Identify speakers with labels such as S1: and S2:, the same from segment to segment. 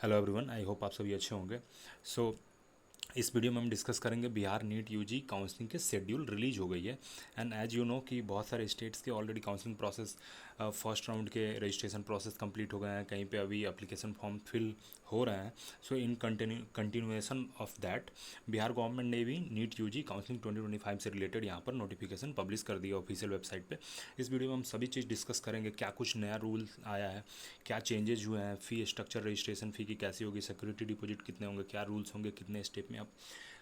S1: Hello everyone, I hope आप सभी अच्छे होंगे। सो इस वीडियो में हम डिस्कस करेंगे बिहार नीट यूजी काउंसलिंग के शेड्यूल रिलीज हो गई है। एंड एज यू नो कि बहुत सारे स्टेट्स के already counselling process first round के रजिस्ट्रेशन प्रोसेस कंप्लीट हो गए हैं, कहीं पे अभी एप्लीकेशन फॉर्म फिल हो रहे हैं। So in continuation of that Bihar government ने भी नीट यूजी काउंसलिंग 2025 से रिलेटेड यहाँ पर नोटिफिकेशन पब्लिश कर दिया ऑफिशियल वेबसाइट पे। इस वीडियो में हम सभी चीज़ डिस्कस करेंगे, क्या कुछ नया रूल आया है, क्या चेंजेस हुए हैं, फ़ी स्ट्रक्चर, रजिस्ट्रेशन फ़ी की कैसी होगी, सिक्योरिटी डिपॉजिट कितने होंगे, क्या रूल्स होंगे, कितने स्टेप में आप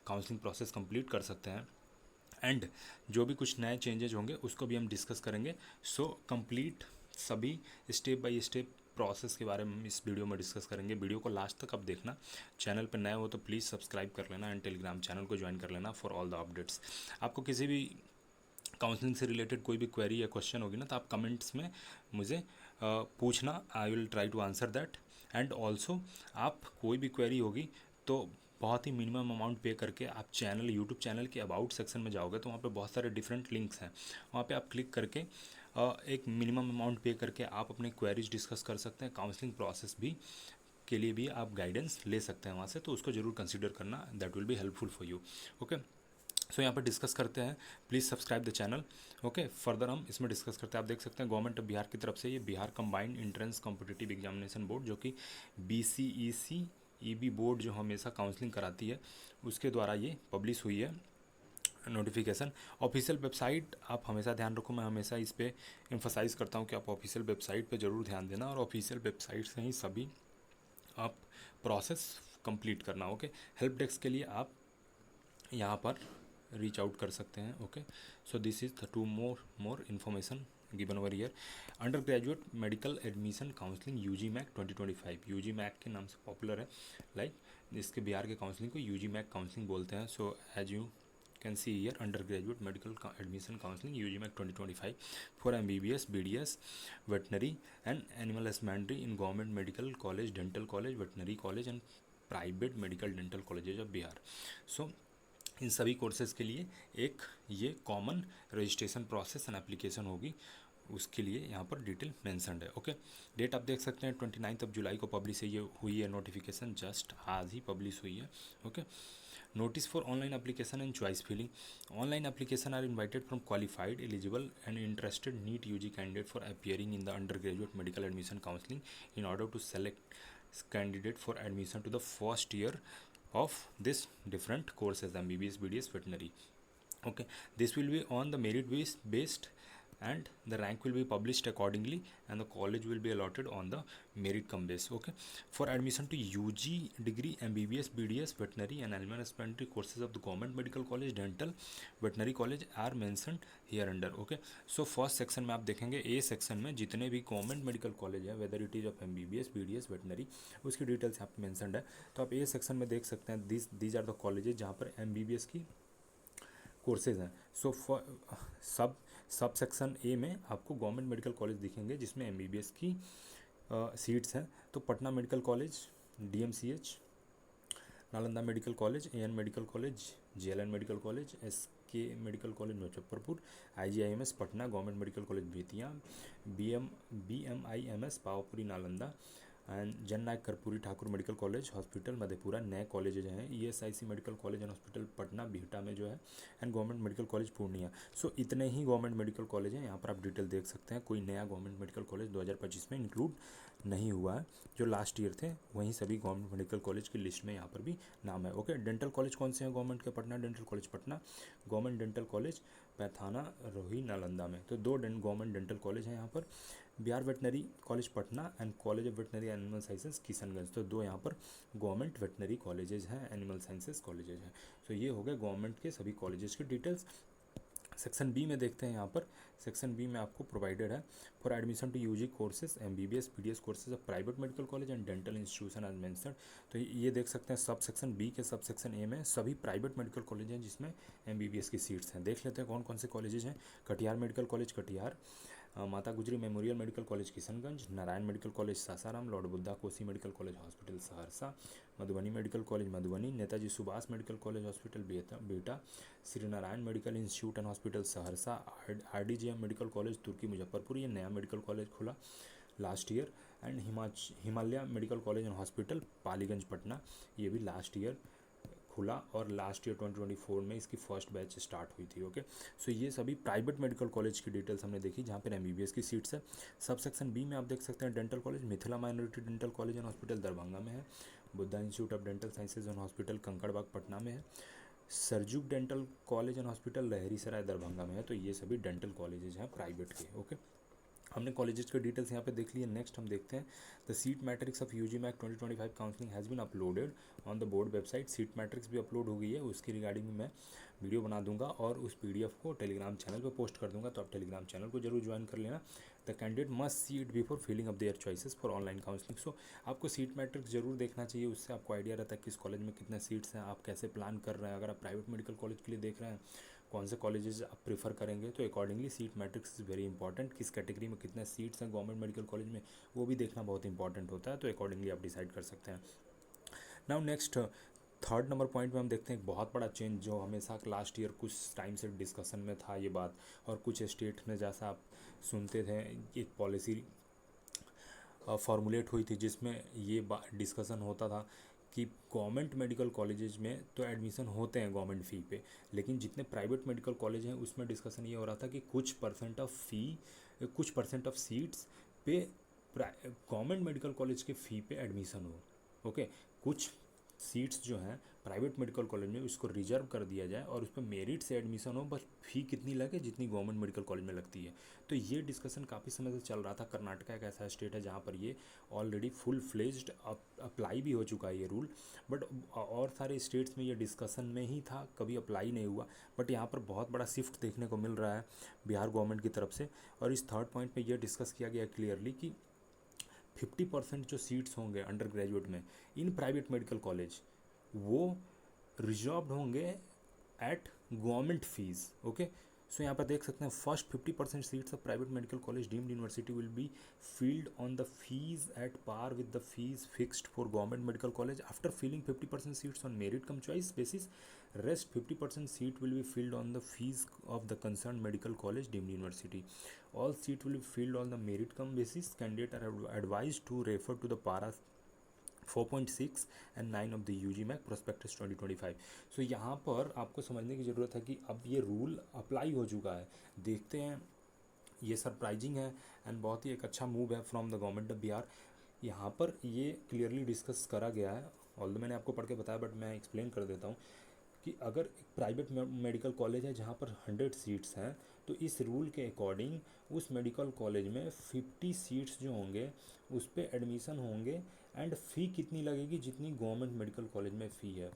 S1: काउंसलिंग प्रोसेस कंप्लीट कर सकते हैं, एंड जो भी कुछ नए चेंजेज होंगे उसको भी हम डिस्कस करेंगे। सो कंप्लीट सभी स्टेप बाय स्टेप प्रोसेस के बारे में हम इस वीडियो में डिस्कस करेंगे। वीडियो को लास्ट तक आप देखना। चैनल पर नए हो तो प्लीज़ सब्सक्राइब कर लेना एंड टेलीग्राम चैनल को ज्वाइन कर लेना फॉर ऑल द अपडेट्स। आपको किसी भी काउंसलिंग से रिलेटेड कोई भी क्वेरी या क्वेश्चन होगी ना, तो आप कमेंट्स में मुझे पूछना, I will try to answer that. And also आप कोई भी क्वेरी होगी तो बहुत ही मिनिमम अमाउंट पे करके आप यूट्यूब चैनल के अबाउट सेक्शन में जाओगे तो वहाँ पे बहुत सारे डिफरेंट लिंक्स हैं, वहाँ पे आप क्लिक करके एक मिनिमम अमाउंट पे करके आप अपने क्वेरीज डिस्कस कर सकते हैं। काउंसलिंग प्रोसेस भी के लिए भी आप गाइडेंस ले सकते हैं वहाँ से, तो उसको ज़रूर कंसिडर करना, that will be helpful for you. Okay, so यहाँ पर डिस्कस करते हैं। Please subscribe the channel. Okay, further हम इसमें डिस्कस करते हैं। आप देख सकते हैं गवर्नमेंट ऑफ बिहार की तरफ से ये Bihar combined entrance competitive examination board, जो कि BCEC बोर्ड जो हमेशा काउंसलिंग कराती है, उसके द्वारा ये पब्लिश हुई है नोटिफिकेशन। ऑफिशियल वेबसाइट आप हमेशा ध्यान रखो, मैं हमेशा इस पर एम्फोसाइज़ करता हूँ कि आप ऑफिशियल वेबसाइट पर ज़रूर ध्यान देना, और ऑफिशियल वेबसाइट से ही सभी आप प्रोसेस कंप्लीट करना। ओके, हेल्प डेस्क के लिए आप यहाँ पर रीच आउट कर सकते हैं। Okay, so this is the two more information given over year. Under graduate medical admission counselling UG MAC 2025, UG MAC के नाम से पॉपुलर है, लाइक इसके बिहार के काउंसलिंग को यूजी मैक काउंसलिंग बोलते हैं। So as you can see year, under graduate medical admission counselling UG MAC 2025 for MBBS, BDS, veterinary and animal husbandry in government medical college, dental college, veterinary college and private medical dental colleges of Bihar. So in सभी courses के लिए एक ये common registration process and application होगी, उसके लिए यहाँ पर डिटेल मेंशनड है। ओके, डेट आप देख सकते हैं 29 जुलाई को पब्लिश ये हुई है नोटिफिकेशन, जस्ट आज ही पब्लिश हुई है। Okay, notice for online application and choice filling. Online application are invited from qualified, eligible and interested NEET UG candidate for appearing in the under graduate medical admission counselling in order to select candidate for admission to the first year of this different courses, MBBS, BDS, veterinary. Okay, this will be on the merit based and the rank will be published accordingly, and the college will be allotted on the merit cum base. Okay, for admission to UG degree, MBBS, BDS, veterinary and animal husbandry courses of the government medical college, dental, veterinary college are mentioned here under. Okay, so first section में आप देखेंगे, A section में जितने भी government medical college है, whether it is of MBBS, BDS, veterinary, उसकी details यहाँ पे मैंसनड है। तो आप A सेक्शन में देख सकते हैं, दीज आर द कॉलेजेज जहाँ पर MBBS की कोर्सेज हैं। सो सब सेक्शन ए में आपको गवर्नमेंट मेडिकल कॉलेज दिखेंगे जिसमें MBBS की सीट्स हैं। तो Patna medical college, DMCH, Nalanda medical college, AN medical college, JLN medical college, SK medical college Muzaffarpur, IGIMS Patna, government medical college Bettiah, BMIMS Pawapuri Nalanda, and Jan Nayak Karpoori Thakur medical college hospital Madhepura, नए colleges हैं। ESIC medical college and hospital Patna Bihta में जो है, and government medical college Purnia. So इतने ही government medical college हैं, यहाँ पर आप डिटेल देख सकते हैं। कोई नया गवर्नमेंट मेडिकल कॉलेज 2025 में इंक्लूड नहीं हुआ है, जो लास्ट ईयर थे वहीं सभी गवर्नमेंट मेडिकल कॉलेज की लिस्ट में यहाँ पर भी नाम है। ओके, डेंटल कॉलेज कौन से हैं गवर्नमेंट के? Patna dental college Patna, government dental college पैथाना रोही नालंदा में, तो दो गवर्नमेंट डेंटल कॉलेज हैं यहाँ पर। Bihar veterinary college Patna and college of veterinary animal sciences Kishanganj, तो दो यहाँ पर गवर्नमेंट वेटनरी कॉलेजेज हैं, एनिमल साइंसेज कॉलेजेज हैं। तो ये हो गए गवर्नमेंट के सभी कॉलेजेस की डिटेल्स। सेक्शन बी में देखते हैं, यहाँ पर सेक्शन बी में आपको प्रोवाइडेड है for admission to UG courses, MBBS, BDS courses of private medical college and dental institution as mentioned. तो ये देख सकते हैं सब सेक्शन बी के सब सेक्शन ए में सभी प्राइवेट मेडिकल कॉलेज हैं जिसमें MBBS की सीट्स हैं। देख लेते हैं कौन कौन से कॉलेजेज हैं। Katihar medical college Katihar, Mata Gujri memorial medical college Kishanganj, Narayan medical college Sasaram, lord Buddha Kosi medical college hospital Saharsa, Madhubani medical college Madhubani, Netaji Subhash medical college hospital Bihta, Shri Narayan medical institute and hospital Saharsa, RDGM medical college Turki Muzaffarpur, ये नया मेडिकल कॉलेज खुला last year, and Himalaya medical college and hospital Paliganj Patna, ये भी last year खुला और last year 2024 में इसकी first batch start हुई थी। ओके, सो ये सभी प्राइवेट मेडिकल कॉलेज की डिटेल्स हमने देखी जहाँ पर MBBS की सीट्स है। सब सेक्शन बी में आप देख सकते हैं dental college Mithila minority dental college and hospital Darbhanga में है, Buddha institute of dental sciences and hospital Kankarbagh Patna में है, Sarjug dental college and hospital Laheriasarai Darbhanga में है। तो ये सभी डेंटल कॉलेजेज हैं प्राइवेट के। ओके, हमने कॉलेजेस के डिटेल्स यहाँ पे देख लिए। नेक्स्ट हम देखते हैं the seat matrix of UG MAC 2025 counselling has been uploaded on the board website. Seat matrix भी अपलोड हो गई है, उसकी रिगार्डिंग में मैं वीडियो बना दूंगा और उस PDF को टेलीग्राम चैनल पे पोस्ट कर दूंगा, तो आप टेलीग्राम चैनल को जरूर ज्वाइन कर लेना। The candidate must see it before filling up their choices for online counselling. So आपको सीट मैट्रिक्स जरूर देखना चाहिए, उससे आपको आइडिया रहता है किस कॉलेज में कितने सीट्स हैं, आप कैसे प्लान कर रहे हैं। अगर आप प्राइवेट मेडिकल कॉलेज के लिए देख रहे हैं कौन से कॉलेजेस आप प्रीफर करेंगे, तो accordingly seat matrix is very important. किस कैटेगरी में कितने सीट्स हैं गवर्नमेंट मेडिकल कॉलेज में, वो भी देखना बहुत इंपॉर्टेंट होता है, तो अकॉर्डिंगली आप डिसाइड कर सकते हैं। Now next third number point में हम देखते हैं एक बहुत बड़ा चेंज जो हमेशा लास्ट ईयर कुछ टाइम से डिस्कशन में था ये बात, और कुछ स्टेट में जैसा आप सुनते थे एक पॉलिसी फॉर्मुलेट हुई थी जिसमें ये डिस्कशन होता था कि गवर्नमेंट मेडिकल कॉलेजेस में तो एडमिशन होते हैं गवर्नमेंट फ़ी पे, लेकिन जितने प्राइवेट मेडिकल कॉलेज हैं उसमें डिस्कशन ये हो रहा था कि कुछ परसेंट ऑफ सीट्स पे गवर्नमेंट मेडिकल कॉलेज के फ़ी पे एडमिशन हो। ओके, कुछ सीट्स जो हैं प्राइवेट मेडिकल कॉलेज में उसको रिजर्व कर दिया जाए और उस पर मेरिट से एडमिशन हो, बस फ़ी कितनी लगे जितनी गवर्नमेंट मेडिकल कॉलेज में लगती है। तो ये डिस्कशन काफ़ी समय से चल रहा था। कर्नाटका एक ऐसा स्टेट है जहाँ पर ये ऑलरेडी फुल फ्लेज्ड अप्लाई भी हो चुका है ये रूल, बट और सारे स्टेट्स में ये डिस्कशन में ही था, कभी अप्लाई नहीं हुआ। बट यहाँ पर बहुत बड़ा शिफ्ट देखने को मिल रहा है बिहार गवर्नमेंट की तरफ से, और इस थर्ड पॉइंट में ये डिस्कस किया गया क्लियरली कि 50% जो सीट्स होंगे अंडर ग्रेजुएट में इन प्राइवेट मेडिकल कॉलेज वो रिजर्व्ड होंगे eight government fees. Okay, so यहाँ पर देख सकते हैं first 50% seats of private medical college deemed university will be filled on the fees at par with the fees fixed for government medical college after filling 50% seats on merit cum choice basis. Rest 50% seat will be filled on the fees of the concerned medical college deemed university. All seat will be filled on the merit cum basis. Candidates are advised to refer to the para 4.6 and 9 of the UG MAC prospectus 2025। So यहाँ पर आपको समझने की ज़रूरत है कि अब ये रूल अप्लाई हो चुका है। देखते हैं, ये सरप्राइजिंग है एंड बहुत ही एक अच्छा मूव है from the government of Bihar. यहाँ पर ये क्लियरली डिस्कस करा गया है, ऑल्दो मैंने आपको पढ़ के बताया बट मैं एक्सप्लेन कर देता हूँ कि अगर एक प्राइवेट मेडिकल कॉलेज है जहाँ पर 100 सीट्स हैं, तो इस रूल के अकॉर्डिंग उस मेडिकल कॉलेज में 50 सीट्स जो होंगे उस पर एडमिशन होंगे एंड फ़ी कितनी लगेगी जितनी गवर्नमेंट मेडिकल कॉलेज में फ़ी है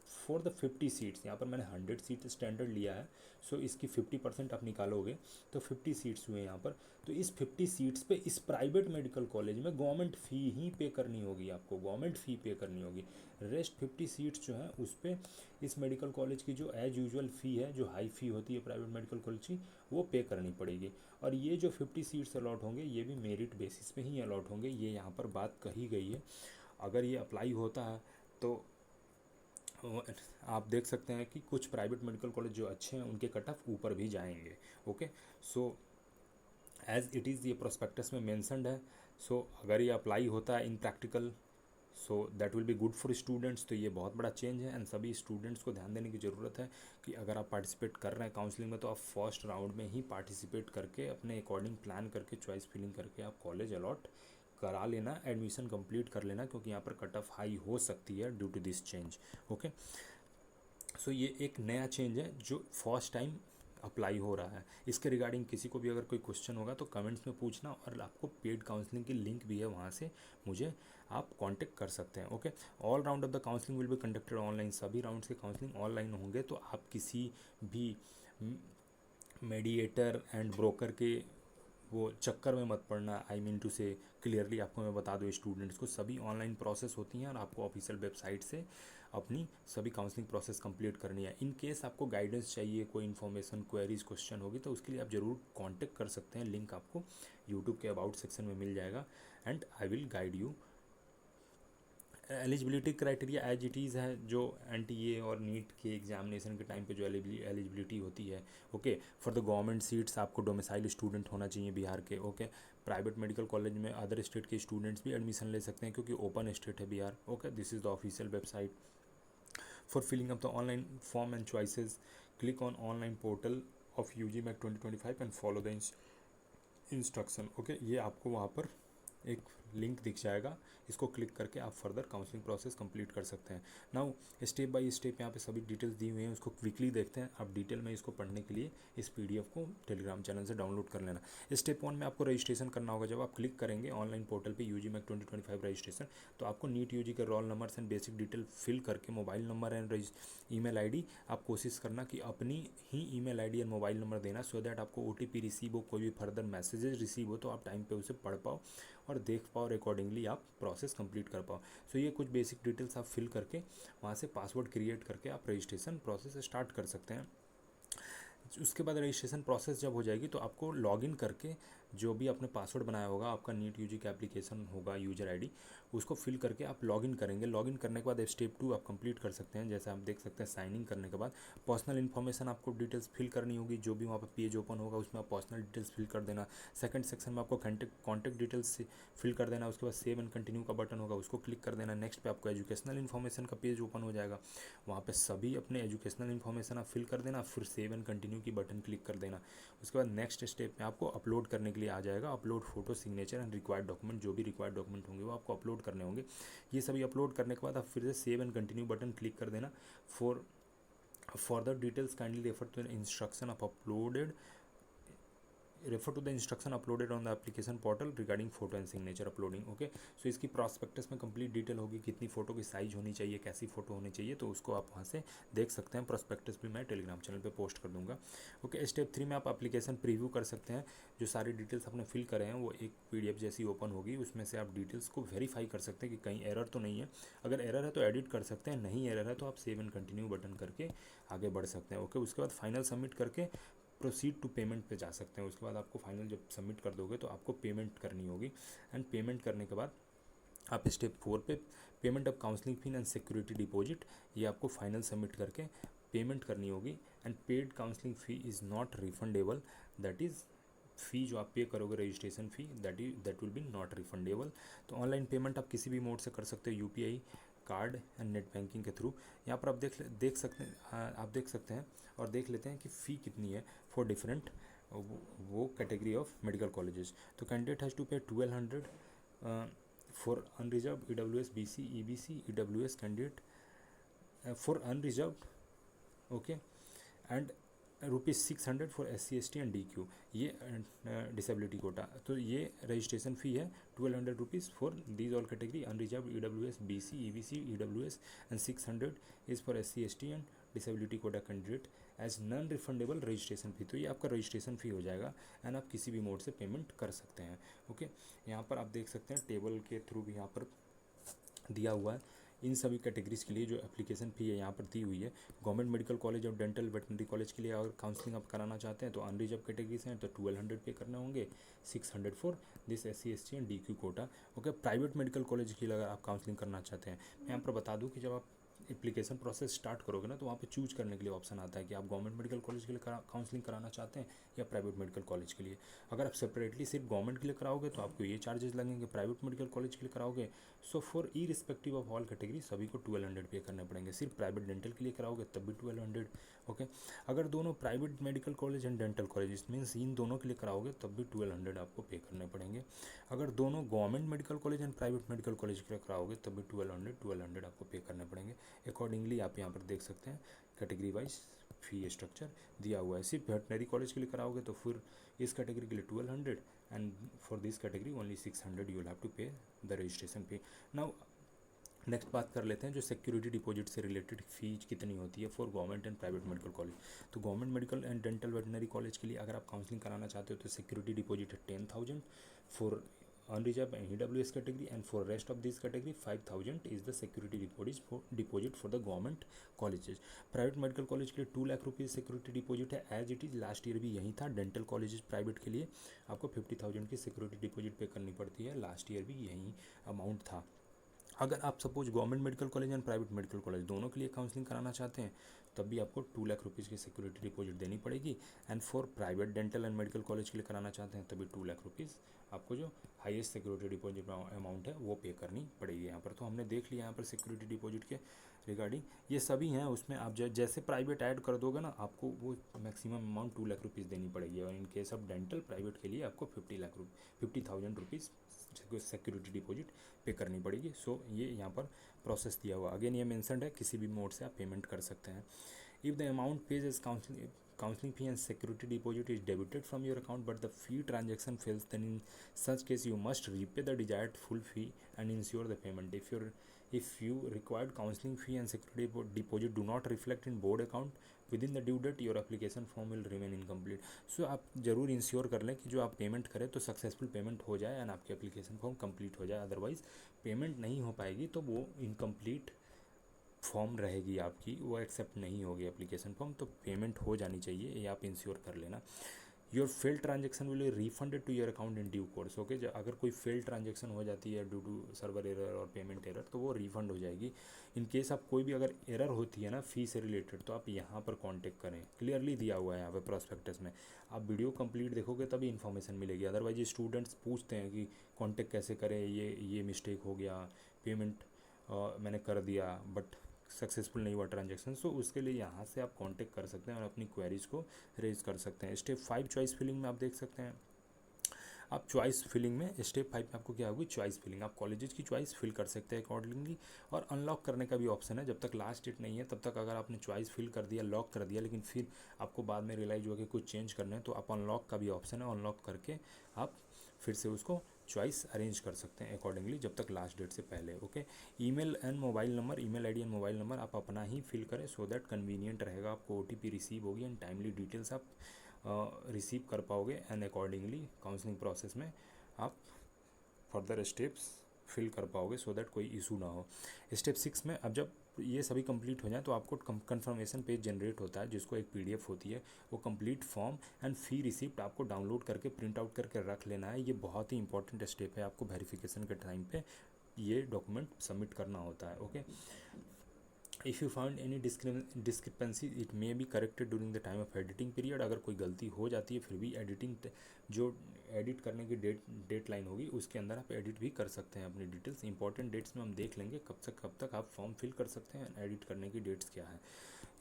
S1: फॉर द 50 सीट्स। यहाँ पर मैंने 100 सीट स्टैंडर्ड लिया है, सो इसकी 50% आप निकालोगे तो 50 सीट्स हुए यहाँ पर। तो इस 50 सीट्स पे इस प्राइवेट मेडिकल कॉलेज में गवर्नमेंट फ़ी ही पे करनी होगी, आपको गवर्नमेंट फ़ी पे करनी होगी। रेस्ट 50 सीट्स जो हैं उस पर इस मेडिकल कॉलेज की जो एज यूजुअल फ़ी है, जो हाई फ़ी होती है प्राइवेट मेडिकल कॉलेज की, वो पे करनी पड़ेगी। और ये जो 50 सीट्स अलॉट होंगे ये भी मेरिट बेसिस पे ही अलॉट होंगे, ये यहाँ पर बात कही गई है। अगर ये अप्लाई होता है तो आप देख सकते हैं कि कुछ प्राइवेट मेडिकल कॉलेज जो अच्छे हैं उनके कट ऑफ ऊपर भी जाएंगे। Okay, so as it is ये प्रोस्पेक्टस में मेंशन्ड है। सो अगर ये अप्लाई होता है in practical, so that will be good for students. तो ये बहुत बड़ा चेंज है एंड सभी स्टूडेंट्स को ध्यान देने की ज़रूरत है कि अगर आप पार्टिसिपेट कर रहे हैं काउंसलिंग में तो आप फर्स्ट राउंड में ही पार्टिसिपेट करके अपने अकॉर्डिंग प्लान करके चॉइस फिलिंग करके आप कॉलेज अलॉट करा लेना, एडमिशन कंप्लीट कर लेना, क्योंकि यहाँ पर कट ऑफ हाई हो सकती है due to this change. Okay, so ये एक नया चेंज है जो फर्स्ट टाइम अप्लाई हो रहा है। इसके रिगार्डिंग किसी को भी अगर कोई क्वेश्चन होगा तो कमेंट्स में पूछना, और आपको पेड काउंसलिंग की लिंक भी है, वहाँ से मुझे आप कांटेक्ट कर सकते हैं। Okay, all round of the counselling will be conducted online. सभी राउंड्स के काउंसलिंग ऑनलाइन होंगे, तो आप किसी भी मेडिएटर एंड ब्रोकर के वो चक्कर में मत पड़ना। आई मीन टू से क्लियरली आपको मैं बता दूँ स्टूडेंट्स को सभी ऑनलाइन प्रोसेस होती हैं और आपको ऑफिशियल वेबसाइट से अपनी सभी काउंसलिंग प्रोसेस कंप्लीट करनी है। इन केस आपको गाइडेंस चाहिए, कोई इन्फॉर्मेशन, क्वेरीज, क्वेश्चन होगी तो उसके लिए आप ज़रूर कांटेक्ट कर सकते हैं। लिंक आपको यूट्यूब के अबाउट सेक्शन में मिल जाएगा and I will guide you eligibility criteria as it is है जो NTA और नीट के एग्जामिनेशन के टाइम पे जो एलिजिबिलिटी होती है। Okay, for the government seats आपको डोमिसाइल स्टूडेंट होना चाहिए बिहार के। ओके, प्राइवेट मेडिकल कॉलेज में अदर स्टेट के स्टूडेंट्स भी एडमिशन ले सकते हैं क्योंकि ओपन स्टेट है Bihar. Okay, this is the official website for filling up the online form and choices. Click on online portal of UG MET 2025 and follow the instruction. Okay, ये आपको वहाँ पर एक लिंक दिख जाएगा, इसको क्लिक करके आप फर्दर काउंसलिंग प्रोसेस कंप्लीट कर सकते हैं। नाउ स्टेप बाय स्टेप यहाँ पे सभी डिटेल्स दी हुई हैं, उसको क्विकली देखते हैं। आप डिटेल में इसको पढ़ने के लिए इस PDF को टेलीग्राम चैनल से डाउनलोड कर लेना। स्टेप 1 में आपको रजिस्ट्रेशन करना होगा। जब आप क्लिक करेंगे ऑनलाइन पोर्टल पे UG MET 2025 रजिस्ट्रेशन, तो आपको नीट UG के roll numbers and basic detail fill करके mobile number and email ID आप कोशिश करना कि अपनी ही ईमेल ID और मोबाइल नंबर देना, सो दैट आपको OTP रिसीव हो, कोई भी फर्दर मैसेजेस रिसीव हो तो आप टाइम पे उसे पढ़ पाओ और देख पाओ और अकॉर्डिंगली आप प्रोसेस कंप्लीट कर पाओ। सो ये कुछ बेसिक डिटेल्स आप फिल करके वहाँ से पासवर्ड क्रिएट करके आप रजिस्ट्रेशन प्रोसेस स्टार्ट कर सकते हैं। उसके बाद रजिस्ट्रेशन प्रोसेस जब हो जाएगी तो आपको लॉगिन करके जो भी आपने पासवर्ड बनाया होगा, आपका नीट UG का एप्लीकेशन होगा यूजर ID, उसको फिल करके आप लॉगिन करेंगे। लॉगिन करने के बाद स्टेप 2 आप कंप्लीट कर सकते हैं। जैसे आप देख सकते हैं साइन इन करने के बाद पर्सनल इन्फॉर्मेशन आपको डिटेल्स फिल करनी होगी। जो भी वहाँ पर पेज ओपन होगा उसमें आप पर्सनल डिटेल्स फिल कर देना। सेकंड सेक्शन में आपको कॉन्टैक्ट डिटेल्स फिल कर देना। उसके बाद सेव एंड कंटिन्यू का बटन होगा, उसको क्लिक कर देना। नेक्स्ट पे आपको एजुकेशनल इन्फॉर्मेशन का पेज ओपन हो जाएगा, वहाँ पे सभी अपने एजुकेशनल इन्फॉर्मेशन आप फिल कर देना, फिर सेव एंड कंटिन्यू की बटन क्लिक कर देना। उसके बाद नेक्स्ट स्टेप में आपको अपलोड करने के लिए आ जाएगा। Upload photo, signature and required document, जो भी रिक्वायर्ड डॉक्यूमेंट होंगे वो आपको अपलोड करने होंगे। ये सभी अपलोड करने के बाद आप फिर से save and continue button click कर देना। For the details kindly refer to the instruction of uploaded refer to the instruction uploaded on the application portal regarding photo and signature uploading. Okay, so इसकी prospectus में complete detail होगी, कितनी photo की size होनी चाहिए, कैसी photo होनी चाहिए, तो उसको आप वहाँ से देख सकते हैं। प्रॉस्पेक्टस भी मैं टेलीग्राम चैनल पे पोस्ट कर दूंगा। ओके, स्टेप 3 में आप एप्लीकेशन प्रीव्यू कर सकते हैं। जो सारी डिटेल्स आपने फिल करे हैं वो एक PDF जैसी ओपन होगी, उसमें से आप डिटेल्स को वेरीफाई कर सकते हैं कि कहीं एरर तो नहीं है। अगर एरर है तो एडिट कर सकते हैं, नहीं एरर है तो आप सेव एंड कंटिन्यू बटन करके आगे बढ़ सकते हैं। ओके, उसके बाद फाइनल सबमिट करके प्रोसीड टू पेमेंट पे जा सकते हैं। उसके बाद आपको फाइनल जब सबमिट कर दोगे तो आपको पेमेंट करनी होगी। एंड पेमेंट करने के बाद आप स्टेप 4 पे payment of counselling fee and security deposit, ये आपको फाइनल सबमिट करके पेमेंट करनी होगी। And paid counselling fee is not refundable, that is fee जो आप पे करोगे registration fee, that will be not refundable. तो ऑनलाइन पेमेंट आप किसी भी मोड से कर सकते हो, UPI, card and net banking के थ्रू। यहाँ पर आप देख सकते हैं और देख लेते हैं कि फ़ी कितनी है फॉर डिफरेंट वो कैटेगरी ऑफ मेडिकल कॉलेजेस। तो candidate has to pay 1200 for unreserved EWS BC EBC EWS candidate for unreserved. Okay, and ₹600 for SC ST and DQ, ये डिसेबिलिटी कोटा। तो ये रजिस्ट्रेशन फ़ी है ₹1200 for these all category unreserved EWS BC EBC EWS and 600 is for SC ST and disability quota candidate as non refundable registration fee. तो ये आपका registration फ़ी हो जाएगा and आप किसी भी मोड से पेमेंट कर सकते हैं। ओके, यहाँ पर आप देख सकते हैं टेबल के थ्रू भी यहाँ पर दिया हुआ है इन सभी कैटेगरीज के लिए जो एप्लीकेशन फ़ी है यहाँ पर दी हुई है। गवर्नमेंट मेडिकल कॉलेज और डेंटल वेटनरी कॉलेज के लिए अगर काउंसलिंग आप कराना चाहते हैं तो अनरिजर्व कैटेगरीज हैं तो 1200 पे करने होंगे, 600 for this SC ST and DQ quota. Okay, private medical college के लिए अगर आप काउंसलिंग करना चाहते हैं, मैं यहाँ पर बता दूँ कि जब आप एप्लीकेशन प्रोसेस स्टार्ट करोगे ना तो वहाँ पे चूज करने के लिए ऑप्शन आता है कि आप गवर्नमेंट मेडिकल कॉलेज के लिए काउंसलिंग कराना चाहते हैं या प्राइवेट मेडिकल कॉलेज के लिए। अगर आप सेपरेटली सिर्फ गवर्नमेंट के लिए कराओगे तो आपको ये चार्जेस लगेंगे, प्राइवेट मेडिकल कॉलेज के लिए कराओगे so for irrespective of all category सभी को 1200 पे करने पड़ेंगे। सिर्फ प्राइवेट डेंटल के लिए कराओगे तब भी 1200। ओके, अगर दोनों private medical college and dental college means in दोनों के लिए कराओगे तब भी 1200 आपको पे करने पड़ेंगे। अगर दोनों government medical college and private medical college के लिए कराओगे तब भी 1200 आपको पे करने पड़ेंगे। अकॉर्डिंगली आप यहाँ पर देख सकते हैं कैटेगरी वाइज फ़ी स्ट्रक्चर दिया हुआ है। सिर्फ वेटनरी कॉलेज के लिए कराओगे तो फिर इस कैटेगरी के लिए 1200 and for this category only 600 you will have to pay the registration fee. Now next बात कर लेते हैं जो सिक्योरिटी डिपॉजिट से रिलेटेड फीस कितनी होती है for government and private medical college. तो government medical and dental veterinary college के लिए अगर आप काउंसलिंग कराना चाहते हो तो सिक्योरिटी डिपॉजिट है 10,000 for unreserved and EWS category, and for rest of this category 5,000 is the security deposit for the government colleges. प्राइवेट मेडिकल कॉलेज के लिए 2 लाख रुपये सिक्योरिटी डिपॉजिट है as it is, last year भी यही था। डेंटल कॉलेजेस प्राइवेट के लिए आपको 50,000 की सिक्योरिटी डिपॉजिट पे करनी पड़ती है, लास्ट ईयर भी यही अमाउंट था। अगर आप suppose government medical college and private medical college दोनों के लिए काउंसलिंग कराना चाहते हैं तब भी आपको 2 लाख रुपीज़ की सिक्योरिटी डिपॉजिट देनी पड़ेगी। And for private dental and medical college के लिए कराना चाहते हैं तभी 2 लाख रुपीज़ आपको जो हाईएस्ट सिक्योरिटी डिपॉजिट अमाउंट है वो पे करनी पड़ेगी यहाँ पर। तो हमने देख लिया यहाँ पर सिक्योरिटी डिपॉजिट के रिगार्डिंग ये सभी हैं। उसमें आप जैसे प्राइवेट ऐड कर दोगे ना आपको वो मैक्सिमम अमाउंट 2 लाख रुपीज़ देनी पड़ेगी। और in case of dental private के लिए आपको 50,000 रुपीज़ सिक्योरिटी डिपॉजिट पे करनी पड़ेगी। सो ये यहाँ पर प्रोसेस दिया हुआ। अगेन ये मेंशन्ड है किसी भी मोड से आप पेमेंट कर सकते हैं। If the amount page is counseling fee and security deposit is debited from your account but the fee transaction fails, then in such case you must repay the desired full fee and ensure the payment. If you required counseling fee and security deposit do not reflect in board account within the due date, your application form will remain incomplete. So आप ज़रूर ensure कर लें कि जो आप payment करें तो successful payment हो जाए एंड आपकी एप्लीकेशन फॉर्म कंप्लीट हो जाए। अदरवाइज़ पेमेंट नहीं हो पाएगी तो वो इनकम्प्लीट फॉर्म रहेगी आपकी, वो एक्सेप्ट नहीं होगी एप्लीकेशन फॉर्म। तो पेमेंट हो जानी चाहिए, ये आप इंश्योर कर लेना। Your failed transaction will be refunded to your account in due course. Okay, अगर कोई फेल्ड ट्रांजेक्शन हो जाती है ड्यू टू सर्वर एरर और पेमेंट एरर तो वो रिफंड हो जाएगी। इन केस आप कोई भी अगर एरर होती है ना फ़ी से रिलेटेड तो आप यहाँ पर कांटेक्ट करें, क्लियरली दिया हुआ है यहाँ पे प्रोस्पेक्टस में। आप वीडियो कंप्लीट देखोगे तभी इन्फॉर्मेशन मिलेगी। अदरवाइज स्टूडेंट्स पूछते हैं कि कांटेक्ट कैसे करें, ये मिस्टेक हो गया, पेमेंट मैंने कर दिया बट सक्सेसफुल नहीं हुआ ट्रांजेक्शन। सो उसके लिए यहाँ से आप कांटेक्ट कर सकते हैं और अपनी क्वेरीज को रेज कर सकते हैं। स्टेप 5 चॉइस फिलिंग में आप देख सकते हैं। आप चॉइस फिलिंग में स्टेप 5 में आपको क्या होगी, चॉइस फिलिंग। आप कॉलेजेस की चॉइस फिल कर सकते हैं अकॉर्डिंगली। और अनलॉक करने का भी ऑप्शन है। जब तक लास्ट डेट नहीं है तब तक अगर आपने चॉइस फिल कर दिया, लॉक कर दिया, लेकिन फिर आपको बाद में रियलाइज हुआ कि कुछ चेंज करना है तो आप अनलॉक का भी ऑप्शन है। अनलॉक करके आप फिर से उसको चॉइस अरेंज कर सकते हैं अकॉर्डिंगली जब तक लास्ट डेट से पहले। Okay, email and mobile number, email ID and mobile number आप अपना ही फिल करें सो दैट कन्वीनियंट रहेगा। आपको ओटीपी रिसीव होगी एंड टाइमली डिटेल्स आप रिसीव कर पाओगे एंड अकॉर्डिंगली काउंसलिंग प्रोसेस में आप फर्दर स्टेप्स फिल कर पाओगे सो दैट कोई इशू ना हो। स्टेप 6 में अब जब ये सभी कंप्लीट हो जाए तो आपको कंफर्मेशन पेज जनरेट होता है जिसको एक पीडीएफ होती है। वो complete form and fee receipt आपको डाउनलोड करके प्रिंट आउट करके रख लेना है। ये बहुत ही इंपॉर्टेंट स्टेप है, आपको वेरिफिकेशन के टाइम पे ये डॉक्यूमेंट सबमिट करना होता है। Okay, if you find any discrepancy it may be corrected during the time of editing period. अगर कोई गलती हो जाती है फिर भी एडिटिंग जो एडिट करने की डेट लाइन होगी उसके अंदर आप एडिट भी कर सकते हैं अपनी डिटेल्स। इंपॉर्टेंट डेट्स में हम देख लेंगे कब तक आप फॉर्म फिल कर सकते हैं, एडिट करने की डेट्स क्या है।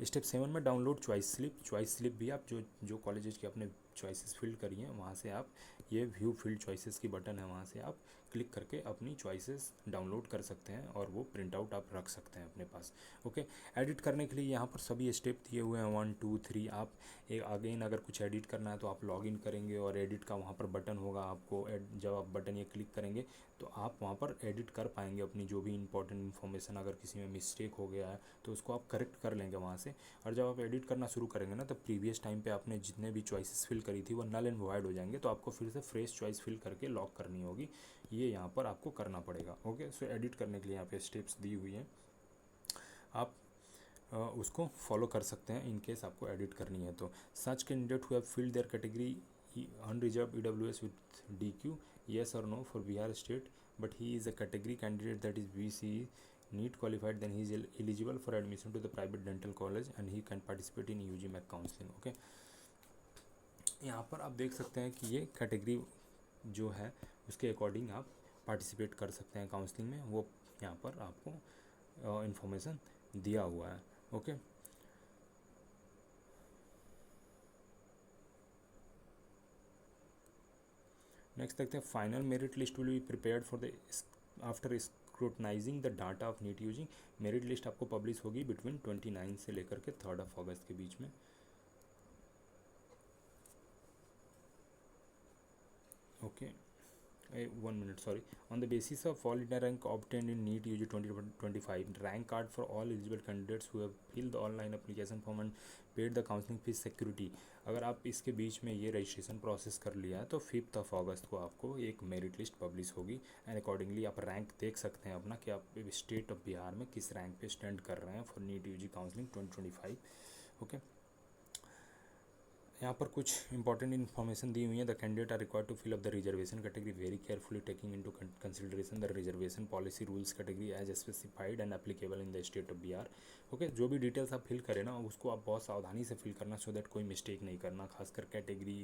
S1: स्टेप 7 में download choice slip. Choice slip भी आप जो कॉलेजेस की आपने चॉइसेस फिल करी हैं वहाँ से आप ये व्यू फील्ड चॉइसेस की बटन है वहाँ से आप क्लिक करके अपनी चॉइसेस डाउनलोड कर सकते हैं और वो प्रिंट आउट आप रख सकते हैं अपने पास। ओके, एडिट करने के लिए यहाँ पर सभी स्टेप दिए हुए हैं 1 2 3। आप अगेन अगर कुछ एडिट करना है तो आप लॉगिन करेंगे और एडिट का वहाँ पर बटन होगा। आपको जब आप बटन ये क्लिक करेंगे तो आप वहाँ पर एडिट कर पाएंगे अपनी जो भी इंपॉर्टेंट इन्फॉर्मेशन। अगर किसी में मिस्टेक हो गया है तो उसको आप करेक्ट कर लेंगे वहाँ से। और जब आप एडिट करना शुरू करेंगे ना तो प्रीवियस टाइम पे आपने जितने भी चॉइसेस फिल करी थी वो नल एंड वॉइड हो जाएंगे। तो आपको फिर से फ्रेश चॉइस फिल करके लॉक करनी होगी, ये यहाँ पर आपको करना पड़ेगा। ओके, सो एडिट करने के लिए यहाँ पे स्टेप्स दी हुई हैं, आप उसको फॉलो कर सकते हैं इन केस आपको एडिट करनी है तो। Such candidate who have filled their category unreserved EWS with DQ yes और no for Bihar state but he is a category candidate that is BC NEET qualified then he is eligible for admission to the private dental college and he can participate in UG MEC counseling। Okay, यहाँ पर आप देख सकते हैं कि ये category जो है उसके अकॉर्डिंग आप पार्टिसिपेट कर सकते हैं काउंसलिंग में। वो यहाँ पर आपको इन्फॉर्मेशन दिया हुआ है। ओके, नेक्स्ट देखते हैं final merit list will be prepared for the after scrutinising the data of NEET UG. Merit list आपको पब्लिश होगी बिटवीन 29 से लेकर के 3 अगस्त के बीच में। Okay, 1 minute, sorry. On the basis of all India rank obtained in NEET UG 2025, rank card for all eligible candidates who have filled the online application form and paid the counseling fees security। अगर आप इसके बीच में ये registration process कर लिया है तो 5 अगस्त को आपको एक मेरिट लिस्ट पब्लिश होगी एंड अकॉर्डिंगली आप रैंक देख सकते हैं अपना कि आप स्टेट ऑफ बिहार में किस रैंक पे स्टैंड कर रहे हैं for NEET UG counselling 2025। Okay, यहाँ पर कुछ इंपॉर्टेंट इन्फॉर्मेशन दी हुई है। The candidate are required to fill up the reservation category very carefully taking into consideration the reservation policy rules category as specified and applicable in the state of Bihar. Okay, जो भी details आप fill करें ना उसको आप बहुत सावधानी से फिल करना, सो दैट कोई मिस्टेक नहीं करना, खासकर कैटेगरी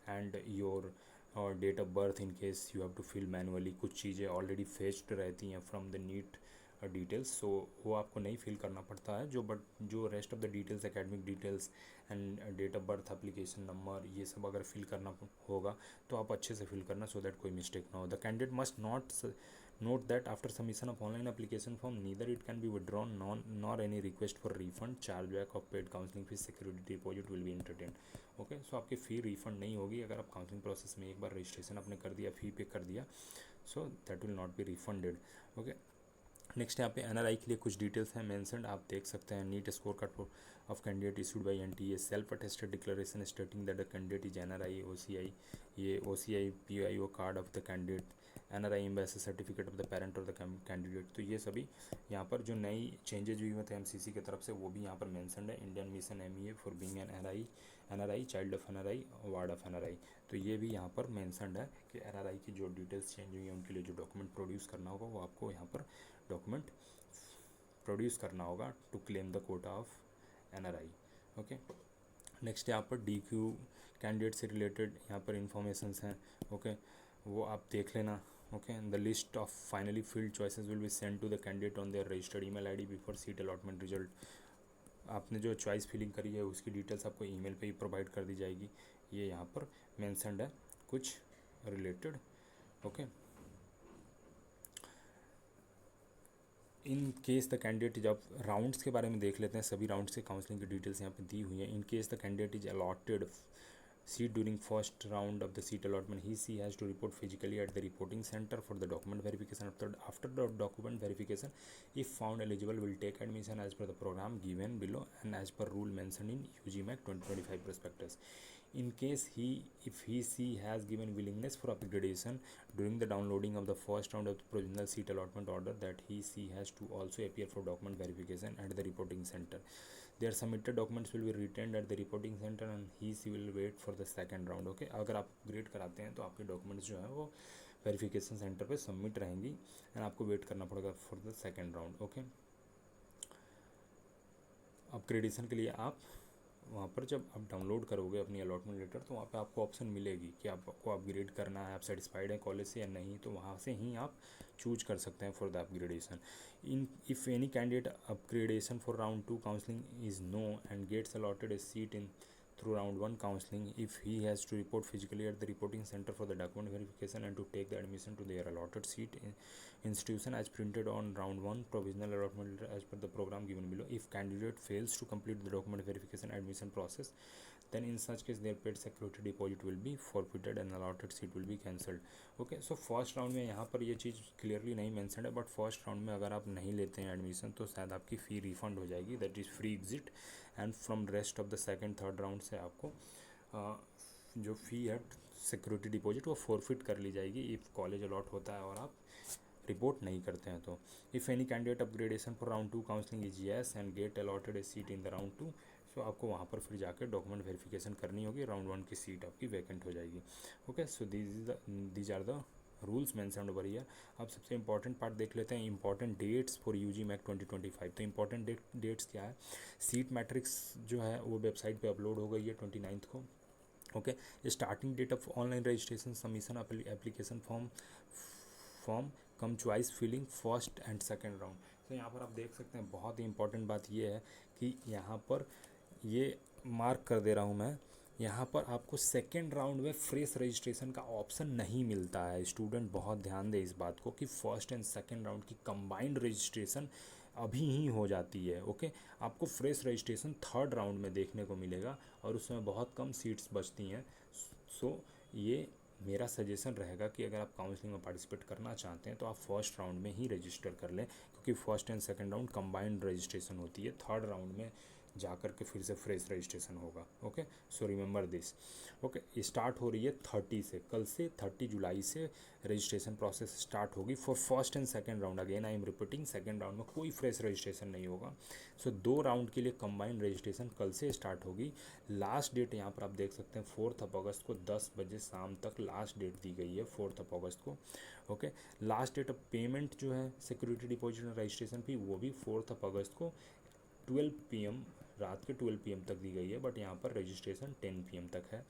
S1: एंड योर और date of birth in case you have to fill manually. कुछ चीज़ें ऑलरेडी फेच्ड रहती हैं from the NEET details, so वो आपको नहीं फिल करना पड़ता है। जो rest of the details, academic details and date of birth, application number, ये सब अगर फिल करना होगा तो आप अच्छे से फिल करना, सो दैट कोई मिस्टेक ना हो। The candidate must note that after submission of online application form neither it can be withdrawn nor any request for refund, chargeback of paid counseling fees, security deposit will be entertained। Okay, so आपकी fee refund नहीं होगी अगर आप counselling process में एक बार registration आपने कर दिया, फ़ी पे कर दिया, सो that will not be refunded. Okay, next यहाँ पे एनआरआई के लिए कुछ डिटेल्स हैं मेंशन्ड, आप देख सकते हैं। NEET score card of candidate issued by NTA, self attested declaration stating that the candidate is NRI, OCI, ये OCI PIO card of the candidate, NRI embassy certificate of the parent of the candidate. तो ये सभी यहाँ पर जो नई changes हुई हुए थे एमसीसी की तरफ से वो भी यहाँ पर मेंशन्ड है। Indian mission MEA for being an NRI, child of NRI, ward of NRI, तो ये भी यहाँ पर मेंशन्ड है कि एनआरआई की जो डिटेल्स चेंज हुई हैं उनके लिए जो डॉक्यूमेंट प्रोड्यूस करना होगा वो आपको यहाँ पर डॉक्यूमेंट प्रोड्यूस करना होगा to claim the quota of NRI. Okay, next यहाँ पर डीक्यू कैंडिडेट से रिलेटेड यहाँ पर इंफॉर्मेशंस हैं। ओके, वो आप देख लेना। Okay, the list of finally filled choices will be send to the candidate on their registered email ID before seat allotment result. आपने जो चॉइस फिलिंग करी है उसकी डिटेल्स आपको ईमेल पे ही प्रोवाइड कर दी जाएगी, ये यहाँ पर मेंशन्ड है कुछ related. Okay, in case the candidate is, अब राउंड्स के बारे में देख लेते हैं। सभी राउंड्स के काउंसलिंग की डिटेल्स यहाँ पे दी हुई हैं। In case the candidate is allotted seat during first round of the seat allotment, he has to report physically at the reporting center for the document verification. After the document verification, if found eligible, will take admission as per the program given below and as per rule mentioned in UGMAC 2025 prospectus. In case if he has given willingness for upgradation during the downloading of the first round of the provisional seat allotment order, that he has to also appear for document verification at the reporting center. Their submitted documents will be retained at the reporting center and he will wait for the second round। Okay, अगर आप upgrade कराते हैं तो आपके documents जो है वो verification centre पे सबमिट रहेंगी एंड आपको वेट करना पड़ेगा for the second round. Okay, upgradation के लिए आप वहाँ पर जब आप डाउनलोड करोगे अपनी अलॉटमेंट लेटर तो वहाँ पे आपको ऑप्शन मिलेगी कि आपको अपग्रेड करना है, आप सेटिस्फाइड हैं कॉलेज से या नहीं, तो वहाँ से ही आप चूज कर सकते हैं for the upgradation. In if any candidate upgradation for round 2 counselling is no and gets allotted a seat in through round 1 counseling, if he has to report physically at the reporting center for the document verification and to take the admission to their allotted seat in institution as printed on round 1 provisional allotment letter as per the program given below. If candidate fails to complete the document verification admission process, then in such case their paid security deposit will be forfeited and allotted seat will be cancelled। Okay, so first round में यहाँ पर ये चीज़ clearly नहीं mention है, but first round में अगर आप नहीं लेते हैं एडमिशन तो शायद आपकी फ़ी रिफंड हो जाएगी, that is free exit. And from rest of the second third round से आपको जो फ़ी है सिक्योरिटी डिपॉजिट वो फॉरफिट कर ली जाएगी इफ़ कॉलेज अलॉट होता है और आप रिपोर्ट नहीं करते हैं तो। If any candidate upgradation for round 2 counselling is yes and get allotted a seat in the round 2, so आपको वहाँ पर फिर जाकर डॉक्यूमेंट वेरिफिकेशन करनी होगी, राउंड 1 की सीट आपकी वैकेंट हो जाएगी। Okay, so these are the rules mentioned over here. अब सबसे इंपॉर्टेंट पार्ट देख लेते हैं, इंपॉर्टेंट डेट्स फॉर UGMAC 2025। तो इंपॉर्टेंट डेट्स क्या है, सीट मैट्रिक्स जो है वो वेबसाइट पे अपलोड हो गई है 29 को। Okay, starting date of online registration submission application form cum choice filling first and second round. तो यहाँ पर आप देख सकते हैं बहुत ही इंपॉर्टेंट बात ये है कि यहाँ पर ये मार्क कर दे रहा हूँ मैं, यहाँ पर आपको सेकेंड राउंड में फ्रेश रजिस्ट्रेशन का ऑप्शन नहीं मिलता है। स्टूडेंट बहुत ध्यान दें इस बात को कि फर्स्ट एंड सेकेंड राउंड की कंबाइंड रजिस्ट्रेशन अभी ही हो जाती है। ओके, आपको फ्रेश रजिस्ट्रेशन थर्ड राउंड में देखने को मिलेगा और उसमें बहुत कम सीट्स बचती हैं। सो ये मेरा सजेशन रहेगा कि अगर आप काउंसलिंग में पार्टिसिपेट करना चाहते हैं तो आप फर्स्ट राउंड में ही रजिस्टर कर लें, क्योंकि first and second round combined registration होती है। थर्ड राउंड में जा कर के फिर से फ्रेश रजिस्ट्रेशन होगा। Okay, so remember this. Okay, start हो रही है 30 से, कल से 30 जुलाई से रजिस्ट्रेशन प्रोसेस स्टार्ट होगी for first and second round. Again I am repeating, second round में कोई फ्रेश रजिस्ट्रेशन नहीं होगा। सो 2 राउंड के लिए कंबाइंड रजिस्ट्रेशन कल से स्टार्ट होगी। लास्ट डेट यहाँ पर आप देख सकते हैं 4 अगस्त को 10 बजे शाम तक लास्ट डेट दी गई है, 4 अगस्त को। Okay, last date of payment जो है सिक्योरिटी डिपॉजिट और रजिस्ट्रेशन फी, वो भी 4 अगस्त को 12 PM, रात के 12 PM तक दी गई है, बट यहाँ पर रजिस्ट्रेशन 10 PM तक है।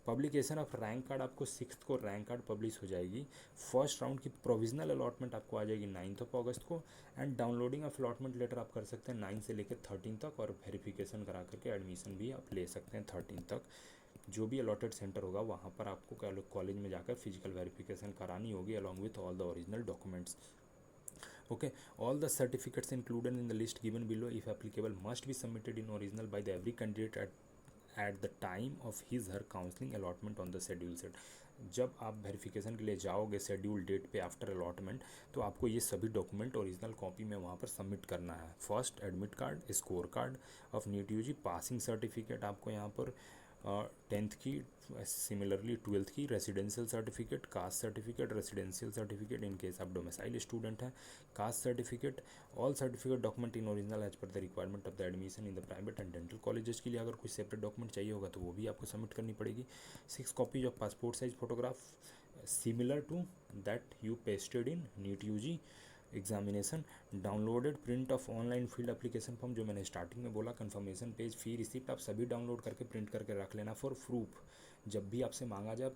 S1: पब्लिकेशन ऑफ रैंक कार्ड, आपको 6 को रैंक कार्ड पब्लिश हो जाएगी। फर्स्ट राउंड की प्रोविजनल अलॉटमेंट आपको आ जाएगी 9 अगस्त को, and downloading of allotment letter आप कर सकते हैं 9 से लेकर 13 तक, और वेरिफिकेशन करा करके एडमिशन भी आप ले सकते हैं 13 तक। जो भी अलॉटेड सेंटर होगा वहाँ पर आपको कॉलेज में जाकर फिजिकल वेरिफिकेशन करानी होगी along with all the original documents. Okay, all the certificates included in the list given below, if applicable, must be submitted in original by the every candidate at the time of his her counseling allotment on the schedule set. जब आप verification के लिए जाओगे schedule date पे after allotment, तो आपको ये सभी डॉक्यूमेंट ओरिजिनल कॉपी में वहाँ पर सबमिट करना है। First admit card, score card of NEET UG, passing certificate आपको यहाँ पर 10th की, सिमिलरली 12th की, residential certificate, caste certificate, residential certificate in case आप डोमिसाइल स्टूडेंट हैं, caste certificate, all certificate document in original as per the requirement of the admission in the private and dental colleges के लिए अगर कोई separate document चाहिए होगा तो वो भी आपको सबमिट करनी पड़ेगी। 6 copies of passport size photograph similar to that you pasted in NEET UG examination, downloaded print of online filled application form, जो मैंने स्टार्टिंग में बोला, कंफर्मेशन पेज, फी रिसिप्ट, आप सभी डाउनलोड करके प्रिंट करके रख लेना फॉर प्रूफ। जब भी आपसे मांगा जाए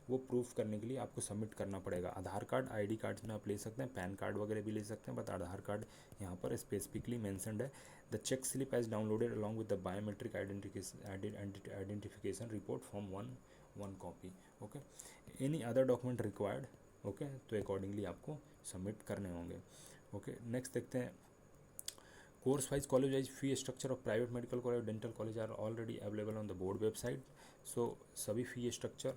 S1: वो प्रूफ करने के लिए आपको सबमिट करना पड़ेगा। आधार कार्ड, आईडी कार्ड्स में आप ले सकते हैं, पैन कार्ड वगैरह भी ले सकते हैं, बट आधार कार्ड यहाँ पर स्पेसिफिकली मेंशनड है। The check slip as downloaded along with the biometric identification report form one copy. Okay, any other document required, okay, तो अकॉर्डिंगली आपको सबमिट करने होंगे। ओके, नेक्स्ट देखते हैं course wise college wise fee structure of private medical college dental college are already available on the board website. So सभी fee structure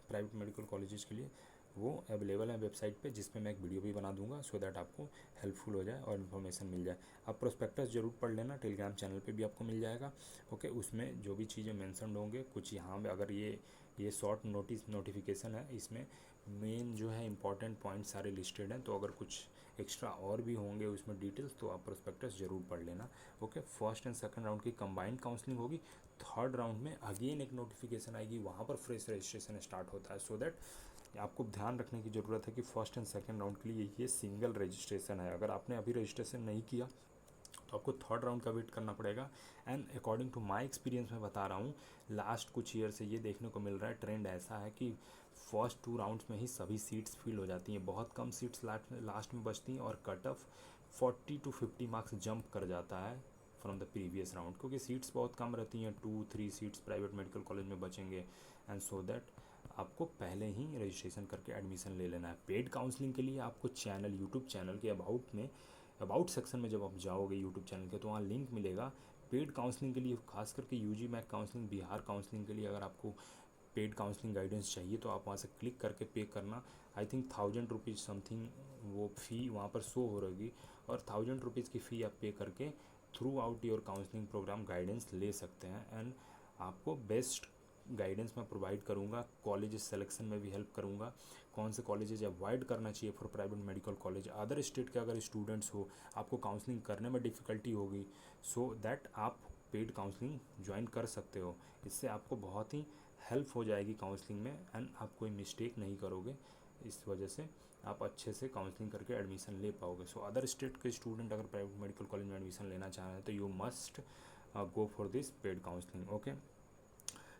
S1: private medical colleges के लिए वो अवेलेबल है वेबसाइट पे, जिस पे मैं एक वीडियो भी बना दूंगा सो दैट आपको हेल्पफुल हो जाए और इन्फॉर्मेशन मिल जाए। आप प्रोस्पेक्टस जरूर पढ़ लेना, टेलीग्राम चैनल पे भी आपको मिल जाएगा। ओके, उसमें जो भी चीज़ें मेंशन होंगे, कुछ यहाँ पे अगर ये शॉर्ट नोटिफिकेशन है, इसमें मेन जो है इंपॉर्टेंट पॉइंट सारे लिस्टेड हैं, तो अगर कुछ एक्स्ट्रा और भी होंगे उसमें डिटेल्स तो आप प्रोस्पेक्टस जरूर पढ़ लेना। Okay, first and second round की कंबाइंड काउंसलिंग होगी। थर्ड राउंड में अगेन एक नोटिफिकेशन आएगी, वहाँ पर फ्रेश रजिस्ट्रेशन स्टार्ट होता है। सो दैट आपको ध्यान रखने की ज़रूरत है कि फर्स्ट एंड सेकंड राउंड के लिए ये सिंगल रजिस्ट्रेशन है। अगर आपने अभी रजिस्ट्रेशन नहीं किया तो आपको थर्ड राउंड का वेट करना पड़ेगा। And according to my experience मैं बता रहा हूँ, लास्ट कुछ ईयर से ये देखने को मिल रहा है, ट्रेंड ऐसा है कि फर्स्ट 2 राउंड्स में ही सभी सीट्स फिल हो जाती हैं, बहुत कम सीट्स लास्ट में बचती हैं, और cut off 40 to 50 marks jump कर जाता है फ्रॉम द प्रीवियस राउंड, क्योंकि सीट्स बहुत कम रहती हैं, 2-3 सीट्स प्राइवेट मेडिकल कॉलेज में बचेंगे। एंड सो दैट आपको पहले ही रजिस्ट्रेशन करके एडमिशन ले लेना है। पेड काउंसलिंग के लिए आपको चैनल, यूट्यूब चैनल के अबाउट सेक्शन में जब आप जाओगे यूट्यूब चैनल के, तो वहाँ लिंक मिलेगा पेड काउंसलिंग के लिए, खास करके UG MAC counselling, Bihar counselling के लिए। अगर आपको पेड काउंसलिंग गाइडेंस चाहिए तो आप वहाँ से क्लिक करके पे करना। आई थिंक 1000 रुपीज़ समथिंग वो फ़ी वहाँ पर शो हो रहेगी, और 1000 रुपीज़ की फ़ी आप पे करके throughout your counselling programme guidance ले सकते हैं। एंड आपको बेस्ट गाइडेंस मैं प्रोवाइड करूँगा, कॉलेज सिलेक्शन में भी हेल्प करूँगा, कौन से कॉलेजेज अवॉइड करना चाहिए for private medical college. Other state के अगर स्टूडेंट्स हो, आपको काउंसलिंग करने में डिफ़िकल्टी होगी, सो दैट आप पेड काउंसलिंग ज्वाइन कर सकते हो। इससे आपको बहुत ही हेल्प हो जाएगी काउंसलिंग में, एंड आप कोई मिस्टेक नहीं करोगे। इस वजह से आप अच्छे से काउंसलिंग करके एडमिशन ले पाओगे। सो अदर स्टेट के स्टूडेंट अगर प्राइवेट मेडिकल कॉलेज में एडमिशन लेना चाह रहे हैं तो you must go for this paid counselling. Okay,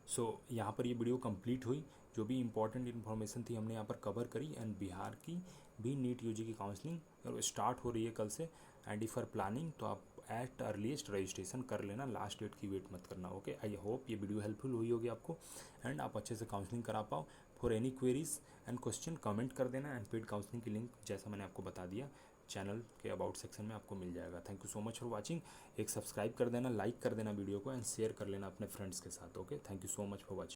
S1: so यहाँ पर ये वीडियो कंप्लीट हुई, जो भी इंपॉर्टेंट इन्फॉर्मेशन थी हमने यहाँ पर कवर करी। एंड बिहार की भी नीट यूजी की काउंसलिंग स्टार्ट हो रही है कल से, एंड इफ़ आर प्लानिंग तो आप एट अर्लीस्ट रजिस्ट्रेशन कर लेना, लास्ट डेट की वेट मत करना। ओके, आई होप ये वीडियो हेल्पफुल हुई होगी आपको, एंड आप अच्छे से काउंसलिंग करा पाओ। For any queries and question comment कर देना, एंड पेड काउंसलिंग की लिंक जैसा मैंने आपको बता दिया चैनल के अबाउट सेक्शन में आपको मिल जाएगा। Thank you so much for watching. एक सब्सक्राइब कर देना, लाइक कर देना वीडियो को, एंड शेयर कर लेना अपने फ्रेंड्स के साथ। Okay, thank you so much for watching.